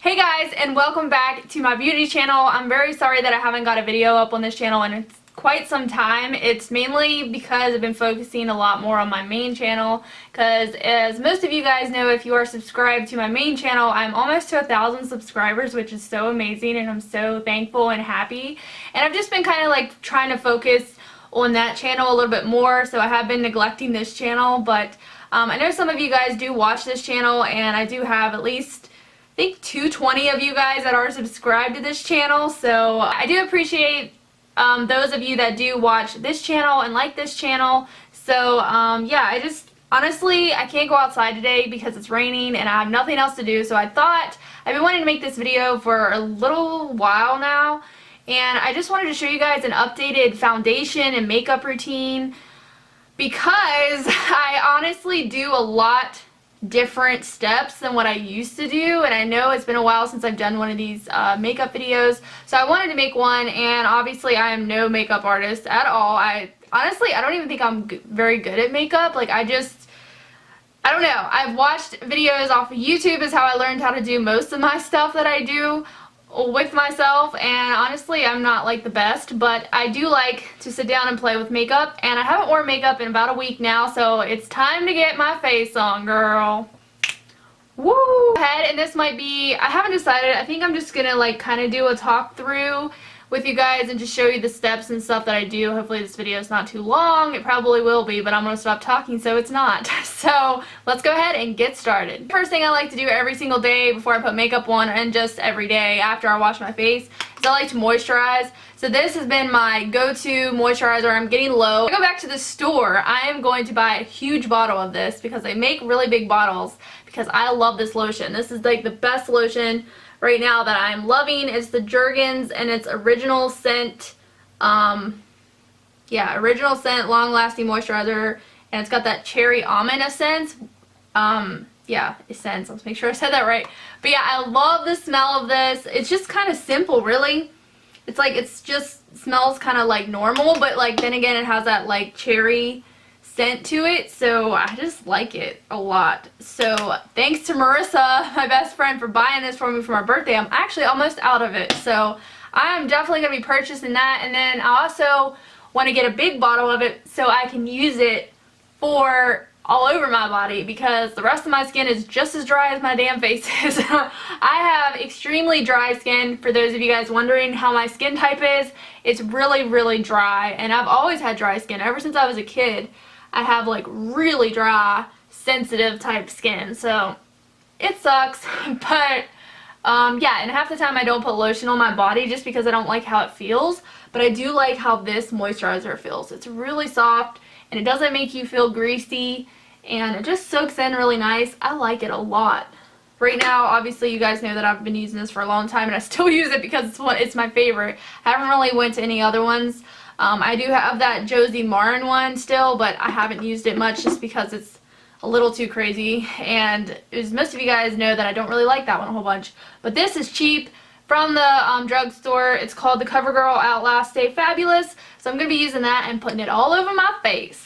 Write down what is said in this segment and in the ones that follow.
Hey guys, and welcome back to my beauty channel. I'm very sorry that I haven't got a video up on this channel in quite some time. It's mainly because I've been focusing a lot more on my main channel, because as most of you guys know, if you are subscribed to my main channel, I'm almost to 1,000 subscribers, which is so amazing, and I'm so thankful and happy. And I've just been kind of like trying to focus on that channel a little bit more, so I have been neglecting this channel, but I know some of you guys do watch this channel, and I do have at least I think 220 of you guys that are subscribed to this channel, so I do appreciate those of you that do watch this channel and like this channel. So yeah, honestly, I can't go outside today because it's raining and I have nothing else to do, so I thought I've been wanting to make this video for a little while now, and I just wanted to show you guys an updated foundation and makeup routine, because I honestly do a lot different steps than what I used to do, and I know it's been a while since I've done one of these makeup videos, so I wanted to make one. And obviously I am no makeup artist at all. Honestly, I don't even think I'm very good at makeup. Like, I don't know. I've watched videos off of YouTube is how I learned how to do most of my stuff that I do with myself, and honestly I'm not like the best, but I do like to sit down and play with makeup, and I haven't worn makeup in about a week now, so it's time to get my face on, girl. Woo! And this might be, I haven't decided. I think I'm just gonna like kind of do a talk through with you guys and just show you the steps and stuff that I do. Hopefully this video is not too long. It probably will be, but I'm gonna stop talking so it's not. So let's go ahead and get started. First thing I like to do every single day before I put makeup on, and just every day after I wash my face, is I like to moisturize. So this has been my go-to moisturizer. I'm getting low. When I go back to the store, I am going to buy a huge bottle of this because they make really big bottles, because I love this lotion. This is like the best lotion right now that I'm loving. It's the Jergens, and it's original scent, original scent long lasting moisturizer, and it's got that cherry almond essence. Essence, let's make sure I said that right. But yeah, I love the smell of this. It's just kind of simple, really. It's like, it's just smells kind of like normal, but like then again it has that like cherry scent to it, so I just like it a lot. So thanks to Marissa, my best friend, for buying this for me for my birthday. I'm actually almost out of it, so I'm definitely going to be purchasing that. And then I also want to get a big bottle of it so I can use it for all over my body, because the rest of my skin is just as dry as my damn face is. I have extremely dry skin. For those of you guys wondering how my skin type is, it's really, really dry, and I've always had dry skin ever since I was a kid. I have like really dry, sensitive type skin, so it sucks. But yeah, and half the time I don't put lotion on my body just because I don't like how it feels, but I do like how this moisturizer feels. It's really soft, and it doesn't make you feel greasy, and it just soaks in really nice. I like it a lot. Right now, obviously, you guys know that I've been using this for a long time, and I still use it because it's my favorite. I haven't really went to any other ones. I do have that Josie Marin one still, but I haven't used it much just because it's a little too crazy, and as most of you guys know that I don't really like that one a whole bunch. But this is cheap from the drugstore. It's called the CoverGirl Outlast Stay Fabulous, so I'm going to be using that and putting it all over my face.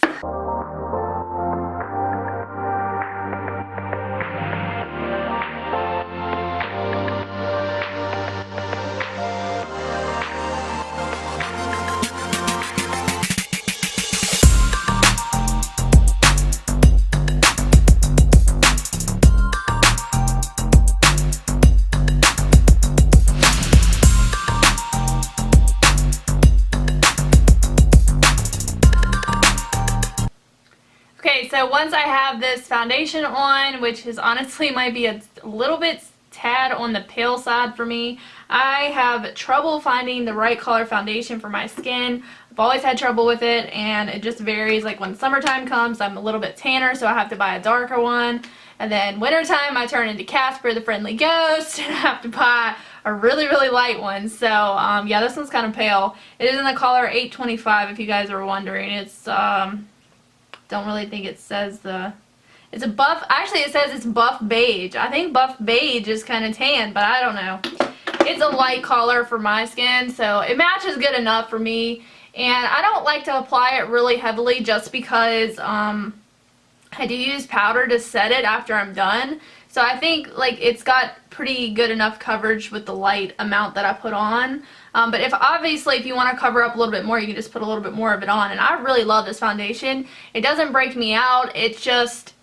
So once I have this foundation on, which is honestly might be a little bit tad on the pale side for me. I have trouble finding the right color foundation for my skin. I've always had trouble with it, and it just varies. Like when summertime comes, I'm a little bit tanner, so I have to buy a darker one. And then wintertime, I turn into Casper the Friendly Ghost, and I have to buy a really, really light one. So yeah, this one's kind of pale. It is in the color 825 if you guys are wondering. It's don't really think it says it's a buff, actually it says it's buff beige. I think buff beige is kind of tan, but I don't know. It's a light color for my skin, so it matches good enough for me. And I don't like to apply it really heavily just because I do use powder to set it after I'm done. So So I think like it's got pretty good enough coverage with the light amount that I put on. But if you want to cover up a little bit more, you can just put a little bit more of it on. And I really love this foundation. It doesn't break me out. I just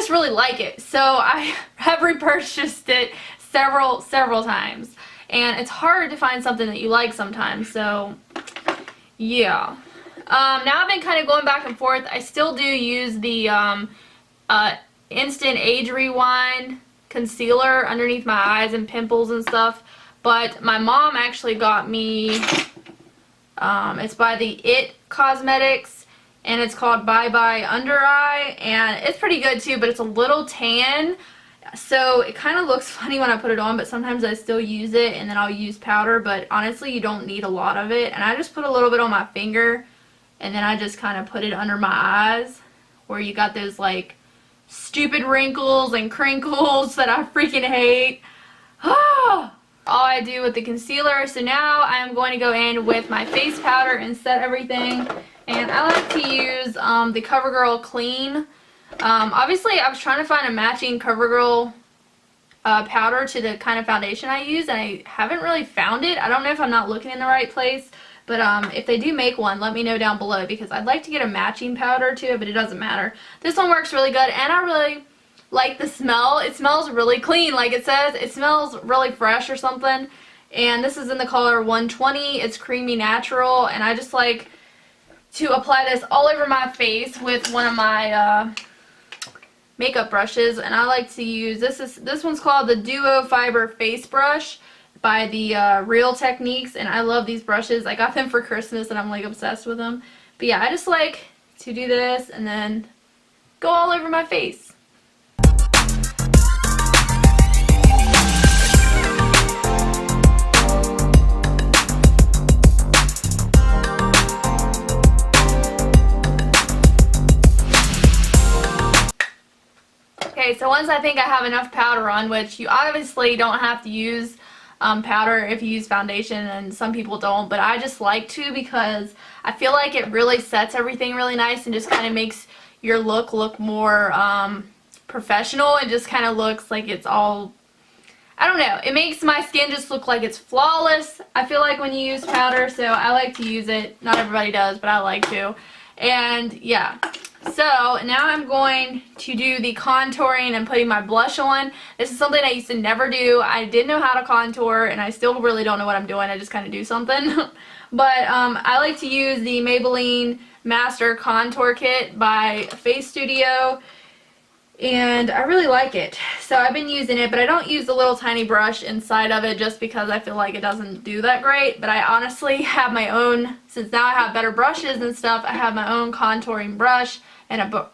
really like it. So I have repurchased it several times. And it's hard to find something that you like sometimes. So yeah. Now I've been kind of going back and forth. I still do use the Instant Age Rewind concealer underneath my eyes and pimples and stuff. But my mom actually got me, it's by the It Cosmetics, and it's called Bye Bye Under Eye, and it's pretty good too, but it's a little tan, so it kind of looks funny when I put it on, but sometimes I still use it, and then I'll use powder, but honestly you don't need a lot of it. And I just put a little bit on my finger, and then I just kind of put it under my eyes, where you got those like stupid wrinkles and crinkles that I freaking hate. All I do with the concealer. So now I'm going to go in with my face powder and set everything. And I like to use the CoverGirl Clean. Obviously I was trying to find a matching CoverGirl powder to the kind of foundation I use, and I haven't really found it. I don't know if I'm not looking in the right place, but if they do make one, let me know down below, because I'd like to get a matching powder to it, but it doesn't matter. This one works really good, and I really like the smell. It smells really clean, like it says. It smells really fresh or something. And this is in the color 120. It's creamy natural, and I just like to apply this all over my face with one of my makeup brushes. And I like to use this one's called the Duo Fiber Face Brush by the Real Techniques, and I love these brushes. I got them for Christmas and I'm like obsessed with them. But yeah, I just like to do this and then go all over my face. Okay, so once I think I have enough powder on, which you obviously don't have to use powder if you use foundation, and some people don't, but I just like to, because I feel like it really sets everything really nice and just kind of makes your look more professional, and just kind of looks like it's all, I don't know, it makes my skin just look like it's flawless, I feel like, when you use powder. So I like to use it. Not everybody does, but I like to. And yeah. So now I'm going to do the contouring and putting my blush on. This is something I used to never do. I didn't know how to contour, and I still really don't know what I'm doing. I just kind of do something. But I like to use the Maybelline Master Contour Kit by Face Studio, and I really like it. So I've been using it, but I don't use the little tiny brush inside of it just because I feel like it doesn't do that great. But I honestly have my own, since now I have better brushes and stuff, I have my own contouring brush and a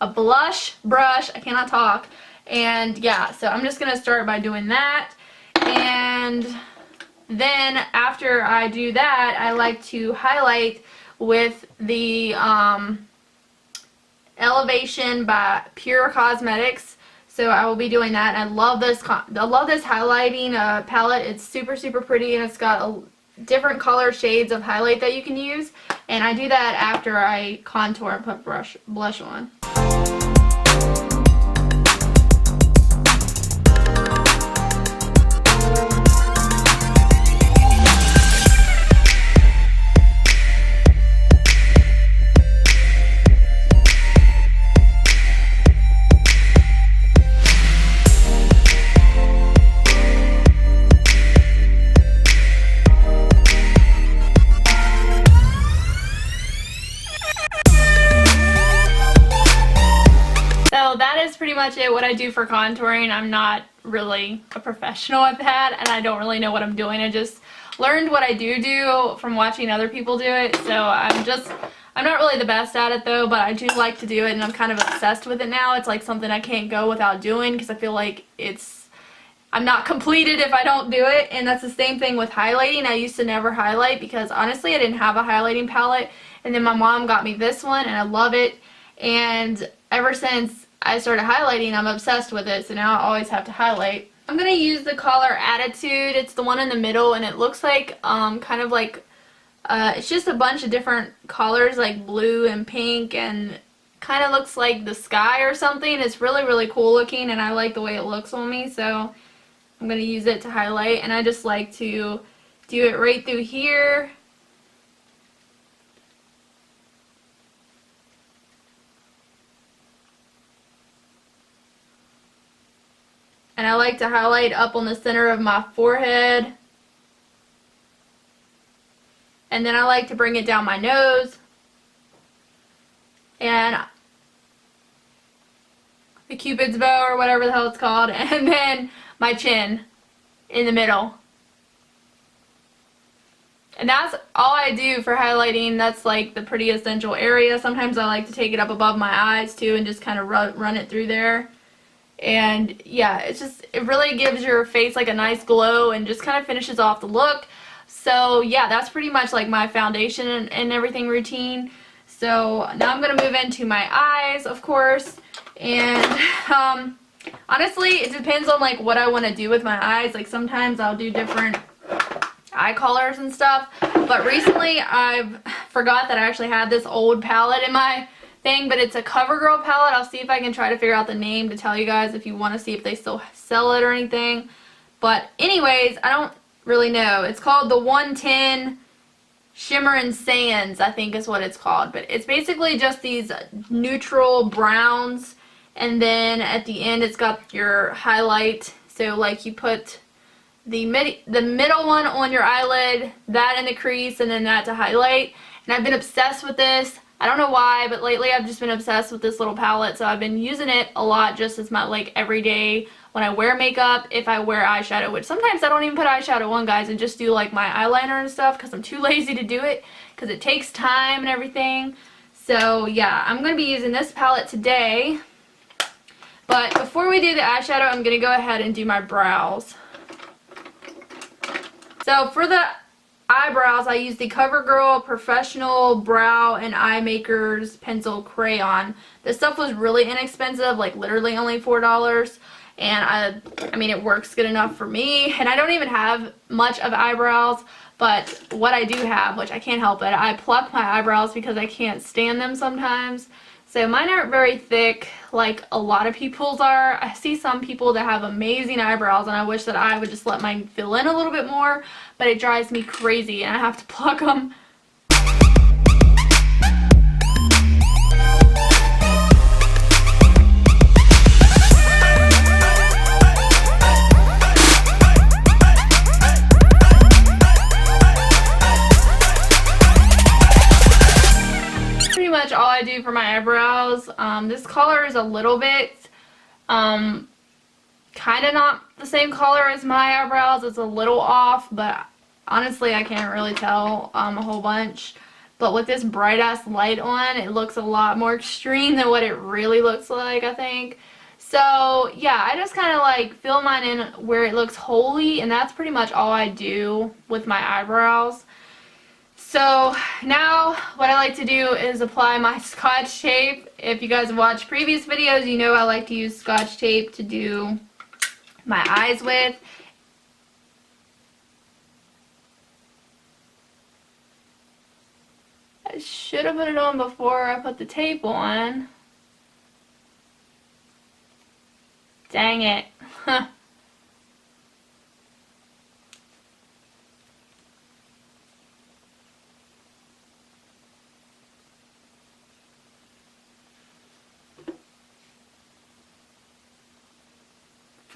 blush brush. I cannot talk. And yeah, so I'm just gonna start by doing that, and then after I do that, I like to highlight with the Elevation by Pure Cosmetics. So I will be doing that. And I love this highlighting palette. It's super pretty, and it's got different color shades of highlight that you can use. And I do that after I contour and put blush on. So that is pretty much it, what I do for contouring. I'm not really a professional at that, and I don't really know what I'm doing. I just learned what I do from watching other people do it. So I'm not really the best at it though, but I do like to do it, and I'm kind of obsessed with it now. It's like something I can't go without doing, because I feel like I'm not completed if I don't do it. And that's the same thing with highlighting. I used to never highlight because honestly I didn't have a highlighting palette, and then my mom got me this one and I love it, and ever since I started highlighting I'm obsessed with it, so now I always have to highlight. I'm going to use the color Attitude. It's the one in the middle, and it looks like kind of like it's just a bunch of different colors like blue and pink and kind of looks like the sky or something. It's really, really cool looking, and I like the way it looks on me, so I'm going to use it to highlight. And I just like to do it right through here. And I like to highlight up on the center of my forehead. And then I like to bring it down my nose. And the Cupid's bow or whatever the hell it's called. And then my chin in the middle. And that's all I do for highlighting. That's like the pretty essential area. Sometimes I like to take it up above my eyes too and just kind of run it through there. And yeah, it really gives your face like a nice glow and just kind of finishes off the look. So yeah, that's pretty much like my foundation and everything routine. So now I'm going to move into my eyes, of course. And honestly, it depends on like what I want to do with my eyes. Like sometimes I'll do different eye colors and stuff. But recently I've forgot that I actually had this old palette in my thing, but it's a CoverGirl palette. I'll see if I can try to figure out the name to tell you guys if you want to see if they still sell it or anything. But anyways, I don't really know. It's called the 110 Shimmer and Sands, I think is what it's called. But it's basically just these neutral browns, and then at the end it's got your highlight. So like you put the middle one on your eyelid, that in the crease, and then that to highlight. And I've been obsessed with this. I don't know why, but lately I've just been obsessed with this little palette, so I've been using it a lot just as my like everyday when I wear makeup, if I wear eyeshadow, which sometimes I don't even put eyeshadow on, guys, and just do like my eyeliner and stuff because I'm too lazy to do it because it takes time and everything. So yeah, I'm going to be using this palette today. But before we do the eyeshadow, I'm going to go ahead and do my brows. So for the eyebrows, I use the CoverGirl Professional Brow and Eye Makers Pencil Crayon. This stuff was really inexpensive, like literally only $4. And I mean, it works good enough for me. And I don't even have much of eyebrows, but what I do have, which I can't help it, I pluck my eyebrows because I can't stand them sometimes. So mine aren't very thick like a lot of people's are. I see some people that have amazing eyebrows, and I wish that I would just let mine fill in a little bit more, but it drives me crazy and I have to pluck them. All I do for my eyebrows. This color is a little bit kind of not the same color as my eyebrows. It's a little off, but honestly I can't really tell a whole bunch. But with this bright ass light on, it looks a lot more extreme than what it really looks like, I think. So yeah, I just kind of like fill mine in where it looks holy, and that's pretty much all I do with my eyebrows. So now what I like to do is apply my Scotch tape. If you guys have watched previous videos, you know I like to use Scotch tape to do my eyes with. I should have put it on before I put the tape on. Dang it.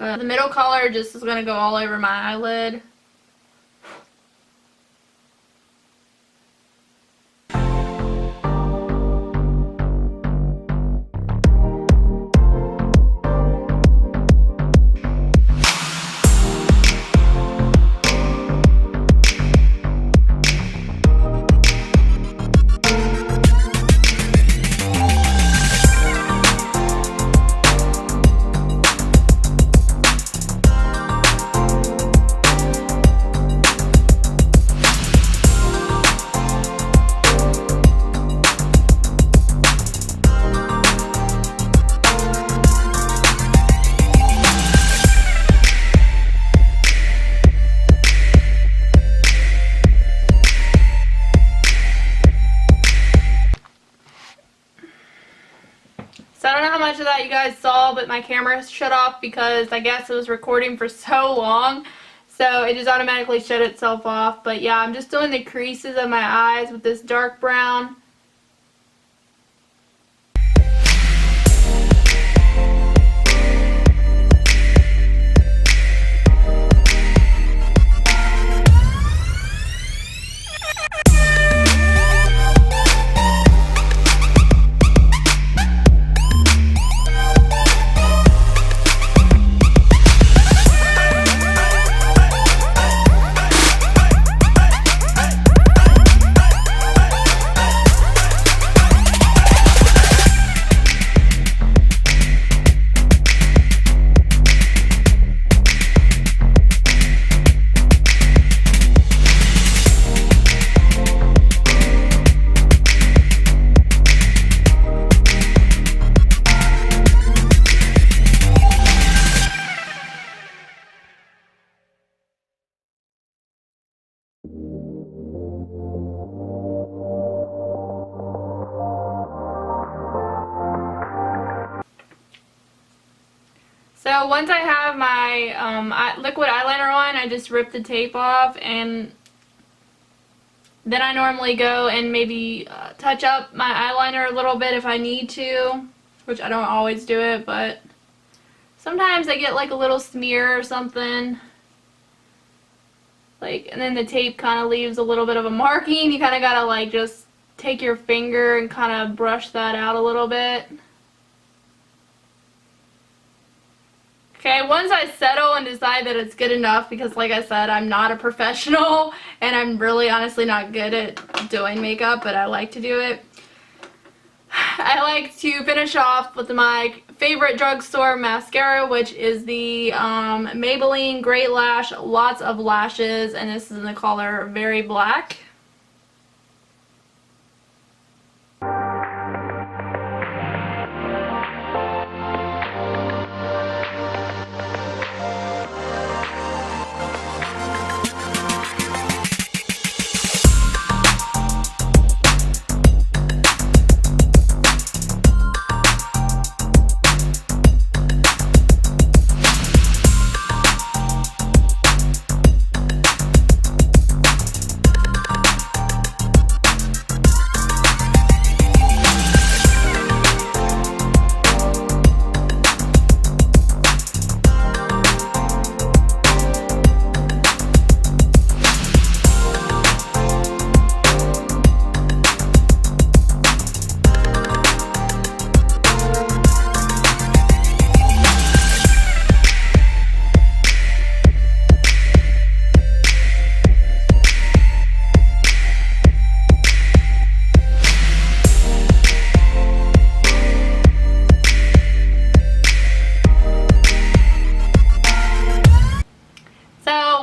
The middle color just is going to go all over my eyelid. how much of that you guys saw, but my camera shut off because I guess it was recording for so long. So it just automatically shut itself off. But yeah, I'm just doing the creases of my eyes with this dark brown. So once I have my liquid eyeliner on, I just rip the tape off, and then I normally go and maybe touch up my eyeliner a little bit if I need to, which I don't always do it, but sometimes I get like a little smear or something. And then the tape kind of leaves a little bit of a marking. You kind of gotta like just take your finger and kind of brush that out a little bit. Okay, once I settle and decide that it's good enough, because like I said, I'm not a professional and I'm really honestly not good at doing makeup, but I like to do it. I like to finish off with my favorite drugstore mascara, which is the Maybelline Great Lash Lots of Lashes, and this is in the color Very Black.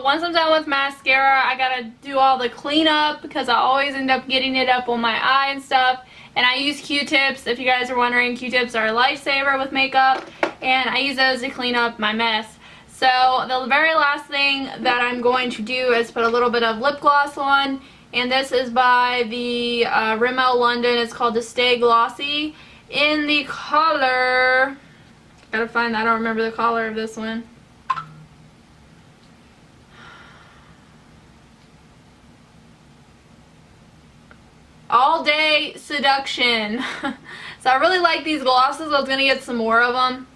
Once I'm done with mascara, I gotta do all the cleanup because I always end up getting it up on my eye and stuff. And I use Q-tips. If you guys are wondering, Q-tips are a lifesaver with makeup, and I use those to clean up my mess. So the very last thing that I'm going to do is put a little bit of lip gloss on, and this is by the Rimmel London. It's called the Stay Glossy in the color, gotta find, I don't remember the color of this one. All Day Seduction. So I really like these glosses. I was going to get some more of them.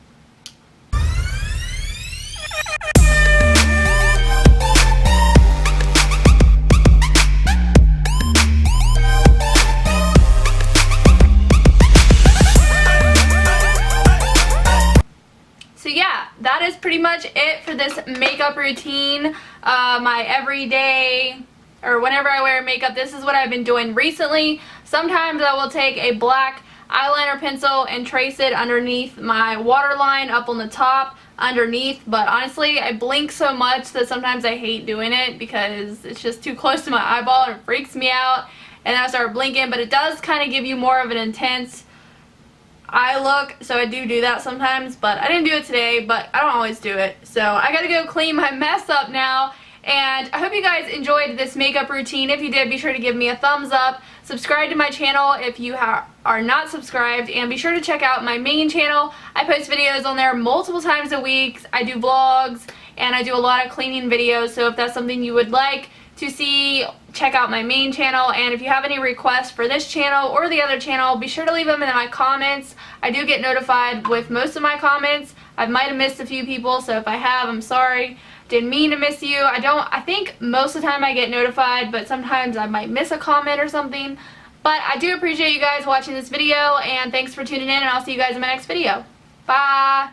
So yeah, that is pretty much it for this makeup routine. My everyday, or whenever I wear makeup, this is what I've been doing recently. Sometimes I will take a black eyeliner pencil and trace it underneath my waterline up on the top underneath, but honestly I blink so much that sometimes I hate doing it because it's just too close to my eyeball and it freaks me out, and I start blinking. But it does kind of give you more of an intense eye look, so I do that sometimes, but I didn't do it today, but I don't always do it. So I gotta go clean my mess up now And I hope you guys enjoyed this makeup routine. If you did, be sure to give me a thumbs up. Subscribe to my channel if you are not subscribed, and be sure to check out my main channel. I post videos on there multiple times a week. I do vlogs, and I do a lot of cleaning videos, so if that's something you would like to see, check out my main channel. And if you have any requests for this channel or the other channel, be sure to leave them in my comments. I do get notified with most of my comments. I might have missed a few people, so if I have, I'm sorry. Didn't mean to miss you. I think most of the time I get notified, but sometimes I might miss a comment or something. But I do appreciate you guys watching this video, and thanks for tuning in, and I'll see you guys in my next video. Bye!